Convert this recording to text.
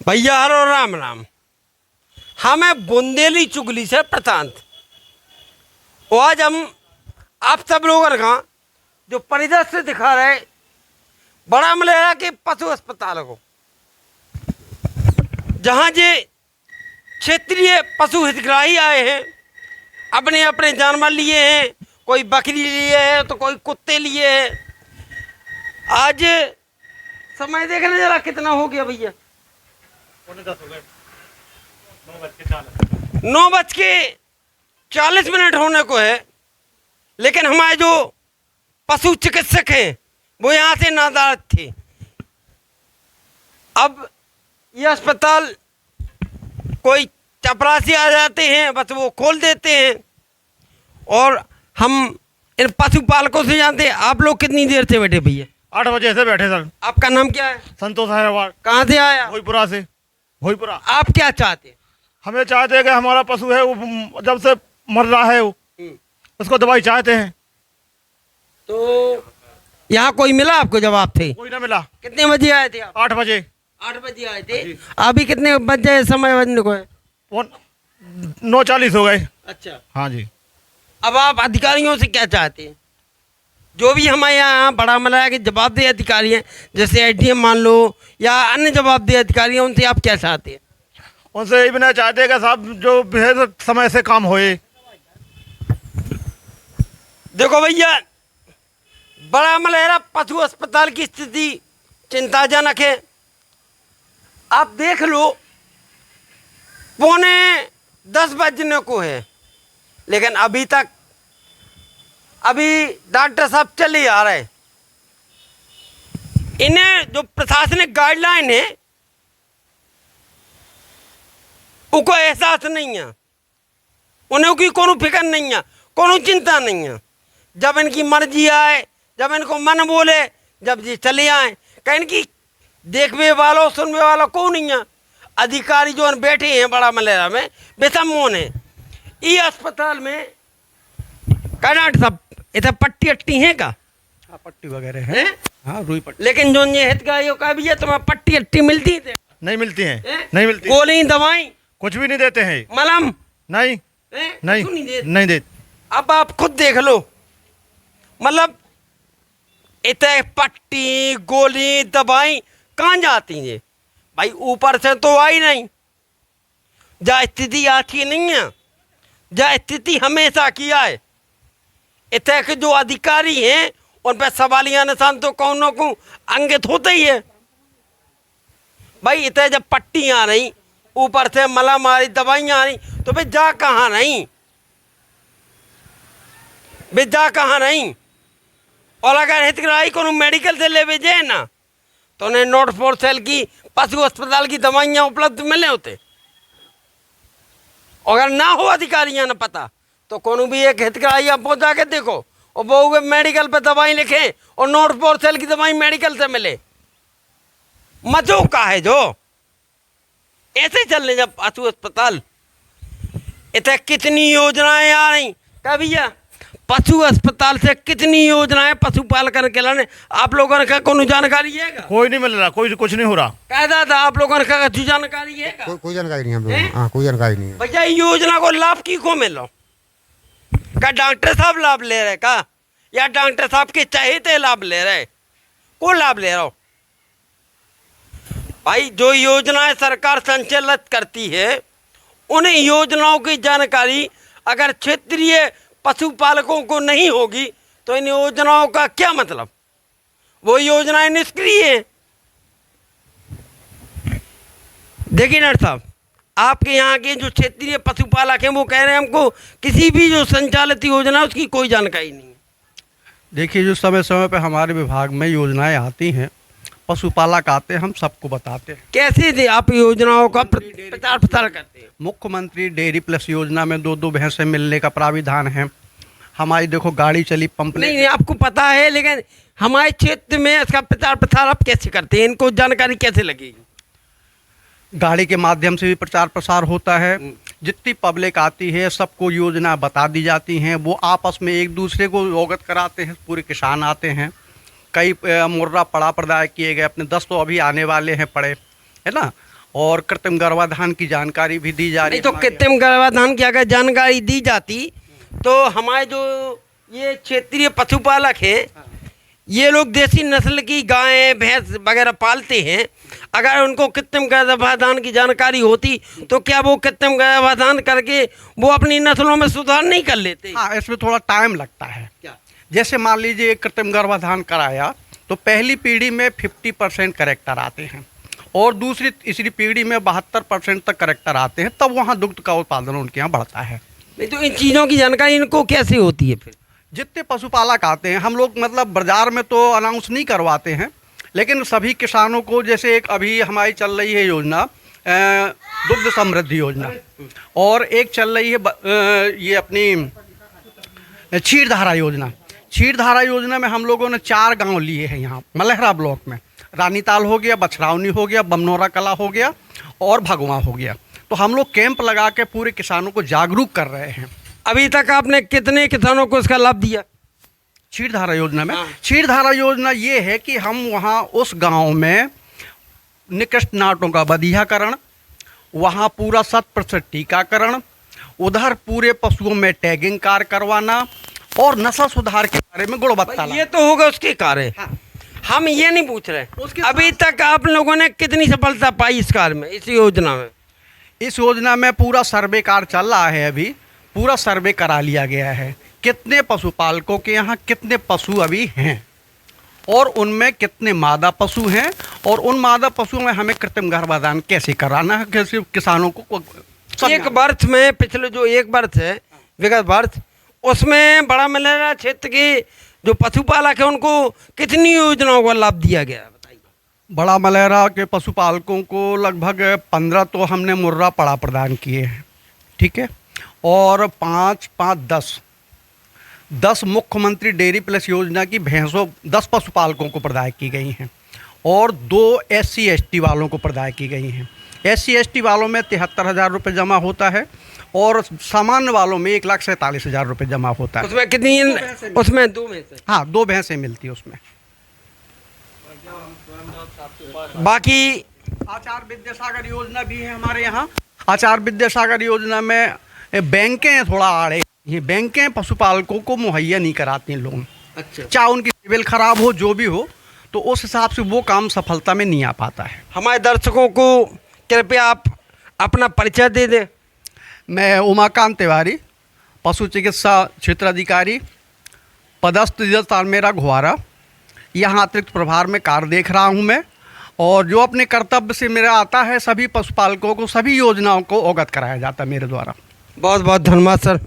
भैया हरो राम राम। हमें बुंदेली चुगली से प्रशांत। और आज हम आप सब लोगों का जो परिदृश्य दिखा रहे बड़ा मलेरा के पशु अस्पताल को, जहाँ जे क्षेत्रीय पशु हितग्राही आए हैं, अपने अपने जानवर लिए हैं, कोई बकरी लिए है तो कोई कुत्ते लिए है। आज समय देखने जरा कितना हो गया भैया, 9:40 होने को है, लेकिन हमारे जो पशु चिकित्सक हैं वो यहाँ से नादारद थे। अब ये अस्पताल कोई चपरासी आ जाते हैं, बस वो खोल देते हैं। और हम इन पशुपालकों से जानते हैं। आप लोग कितनी देर से बैठे भैया? 8 बजे से बैठे सर। आपका नाम क्या है? संतोष हैरवार। कहाँ से आया? भोईपुरा से। भोईपुरा। आप क्या चाहते हैं? हमें चाहते हैं कि हमारा पशु है वो जब से मर रहा है वो उसको दवाई चाहते हैं। तो यहाँ कोई मिला आपको? जवाब थे कोई ना मिला। कितने बजे आए थे आप? 8 बजे। 8 बजे आए थे। अभी कितने बजे समय बजने को है? 9:40 हो गए। अच्छा, हाँ जी। अब आप अधिकारियों से क्या चाहते हैं? जो भी हमारे यहाँ बड़ा मलाया के जवाबदेह अधिकारी हैं, जैसे एडीएम मान लो या अन्य जवाबदेह अधिकारी हैं, उनसे आप क्या चाहते हैं? उनसे ये भी नहीं चाहते कि साहब जो भी है समय से काम होए। देखो भैया, बड़ा मलहरा पशु अस्पताल की स्थिति चिंताजनक है। आप देख लो, 9:45 बजने को है, लेकिन अभी डॉक्टर साहब चले आ रहे। इन्हें जो प्रशासनिक गाइडलाइन है उनको एहसास नहीं है, उन्हें की कोनो फिक्र नहीं है, कोनो चिंता नहीं है। जब इनकी मर्जी आए, जब इनको मन बोले, जब ये चले आए, कहीं इनकी देखने वालों सुनने वाला कौन नहीं है। अधिकारी जो बैठे हैं बड़ा मलेरा में बेसमोन है। ये अस्पताल में डॉक्टर साहब इधर पट्टी अट्टी है का? हाँ, पट्टी वगैरह है। हाँ, रुई पट्टी। लेकिन जो ये हितग्राहियों का भी है, तुम्हें पट्टी अट्टी मिलती है? नहीं मिलती हैं। नहीं मिलती। गोली दवाई कुछ भी नहीं देते हैं। मलहम नहीं नहीं नहीं देते। अब आप खुद देख लो, मतलब इतने पट्टी गोली दवाई कहाँ जाती है भाई? ऊपर से तो आई नहीं। जा स्थिति आती नहीं है, जा स्थिति हमेशा किया है। इतने के जो अधिकारी हैं उन पर सवालिया निशान तो कौन को अंकित होते ही है भाई। इतने जब पट्टी आ रही, ऊपर से मलहम आ रही, दवाइयाँ आ रही, तो भाई जा कहाँ नहीं, भाई जा कहाँ नहीं। और अगर हितग्राही को मेडिकल से ले भेजे ना, तो उन्हें नॉट फॉर सेल की पशु अस्पताल की दवाइयाँ उपलब्ध मिले होते। अगर ना हो अधिकारियाँ ना पता, तो कोनो भी एक हितग्राही आप पहुँचा के देखो और वो मेडिकल पे दवाई लिखें और नॉट फॉर सेल की दवाई मेडिकल से मिले। मजो का है जो ऐसे चलने जब पशु अस्पताल। इतने कितनी योजनाएं आ रही क्या भैया? पशु अस्पताल से कितनी योजनाएं पशुपालन के लाने आप लोगों ने कोनो जानकारी है? कोई नहीं मिल रहा, कोई कुछ नहीं हो रहा। कह दादा आप लोगों ने कहा जानकारी है? कोई जानकारी नहीं हम लोग। हाँ, कोई जानकारी नहीं है भैया। योजना को लाभ की को मिलो? क्या डॉक्टर साहब लाभ ले रहे का, या डॉक्टर साहब के चाहते लाभ ले रहे? को लाभ ले रहा हो भाई? जो योजनाएं सरकार संचालित करती है, उन योजनाओं की जानकारी अगर क्षेत्रीय पशुपालकों को नहीं होगी तो इन योजनाओं का क्या मतलब? वो योजनाएं निष्क्रिय हैं। देखिए डॉक्टर साहब, आपके यहाँ के जो क्षेत्रीय पशुपालक हैं वो कह रहे हैं हमको किसी भी जो संचालित योजना है उसकी कोई जानकारी नहीं है। देखिए, जो समय समय पे हमारे विभाग में योजनाएं आती हैं, पशुपालक आते हैं, हम सबको बताते हैं। कैसे थे आप योजनाओं का प्रचार प्रसार करते हैं? मुख्यमंत्री डेयरी प्लस योजना में 2-2 भैंसें मिलने का प्राविधान है। हमारी देखो गाड़ी चली पंप नहीं, आपको पता है, लेकिन हमारे क्षेत्र में इसका प्रचार प्रसार आप कैसे करते हैं? इनको जानकारी कैसे लगेगी? गाड़ी के माध्यम से भी प्रचार प्रसार होता है। जितनी पब्लिक आती है सबको योजना बता दी जाती हैं, वो आपस में एक दूसरे को अवगत कराते हैं। पूरे किसान आते हैं, कई मुर्रा पड़ा प्रदाय किए गए, अपने 10 तो अभी आने वाले हैं पड़े, है ना। और कृत्रिम गर्भाधान की जानकारी भी दी जा रही नहीं है तो हमारे कृत्रिम गर्भाधान की अगर जानकारी दी जाती तो हमारे जो ये क्षेत्रीय पशुपालक हैं ये लोग देसी नस्ल की गायें भैंस वगैरह पालते हैं, अगर उनको कृत्रिम गर्भाधान की जानकारी होती तो क्या वो कृत्रिम गर्भाधान करके वो अपनी नस्लों में सुधार नहीं कर लेते? हाँ, इसमें थोड़ा टाइम लगता है। क्या? जैसे मान लीजिए कृत्रिम गर्भाधान कराया तो पहली पीढ़ी में 50% करेक्टर आते हैं और दूसरी तीसरी पीढ़ी में 72% तक करेक्टर आते हैं, तब वहाँ दुग्ध का उत्पादन उनके यहाँ बढ़ता है। नहीं तो इन चीज़ों की जानकारी इनको कैसे होती है फिर? जितने पशुपालक आते हैं हम लोग मतलब बाजार में तो अनाउंस नहीं करवाते हैं, लेकिन सभी किसानों को, जैसे एक अभी हमारी चल रही है योजना दुग्ध समृद्धि योजना, और एक चल रही है ये अपनी क्षीरधारा योजना। क्षीरधारा योजना में हम लोगों ने 4 गांव लिए हैं यहाँ मलहरा ब्लॉक में। रानीताल हो गया, बछरावनी हो गया, बमनौरा कला हो गया और भगवा हो गया। तो हम लोग कैंप लगा के पूरे किसानों को जागरूक कर रहे हैं। अभी तक आपने कितने किसानों को इसका लाभ दिया? क्षीरधारा योजना में हाँ। क्षीरधारा योजना ये है कि हम वहाँ उस गांव में निकृष्ट नाटों का बधियाकरण, वहाँ पूरा 100% टीकाकरण, उधर पूरे पशुओं में टैगिंग कार्य करवाना और नस्ल सुधार के बारे में गुणवत्ता ये तो होगा उसके कार्य। हाँ। हम ये नहीं पूछ रहे उसके अभी तक आप लोगों ने कितनी सफलता पाई इस कार्य में, इस योजना में? इस योजना में पूरा सर्वे कार्य चल रहा है। अभी पूरा सर्वे करा लिया गया है, कितने पशुपालकों के यहाँ कितने पशु अभी हैं और उनमें कितने मादा पशु हैं और उन मादा पशुओं में हमें कृत्रिम गर्भाधान कैसे कराना है, कैसे किसानों को एक वर्ष में, पिछले जो एक वर्ष है विगत वर्ष, उसमें बड़ा मलहरा क्षेत्र के जो पशुपालक है उनको कितनी योजनाओं का लाभ दिया गया बताइए? बड़ा मलहरा के पशुपालकों को लगभग 15 तो हमने मुर्रा पड़ा प्रदान किए हैं, ठीक है, और 10 मुख्यमंत्री डेयरी प्लस योजना की भैंसों 10 पशुपालकों को प्रदान की गई हैं और 2 SC ST वालों को प्रदान की गई हैं। SC ST वालों में 73,000 रुपये जमा होता है और सामान्य वालों में 1,47,000 रुपये जमा होता है। उसमें कितनी? उसमें 2 में से? हाँ, 2 भैंसें मिलती है उसमें। बाकी आचार्य विद्यासागर योजना भी है हमारे यहाँ। आचार्य विद्यासागर योजना में बैंकें थोड़ा आड़े, ये बैंकें पशुपालकों को मुहैया नहीं कराती लोन। अच्छा, चाहे उनकी सिविल खराब हो, जो भी हो, तो उस हिसाब से वो काम सफलता में नहीं आ पाता है। हमारे दर्शकों को कृपया आप अपना परिचय दे दें। मैं उमाकांत तिवारी, पशु चिकित्सा क्षेत्राधिकारी, पदस्थ जिला मेरा घुआरा, यहाँ अतिरिक्त प्रभार में कार्य देख रहा हूँ मैं, और जो अपने कर्तव्य से मेरा आता है सभी पशुपालकों को सभी योजनाओं को अवगत कराया जाता है मेरे द्वारा। बहुत बहुत धन्यवाद सर।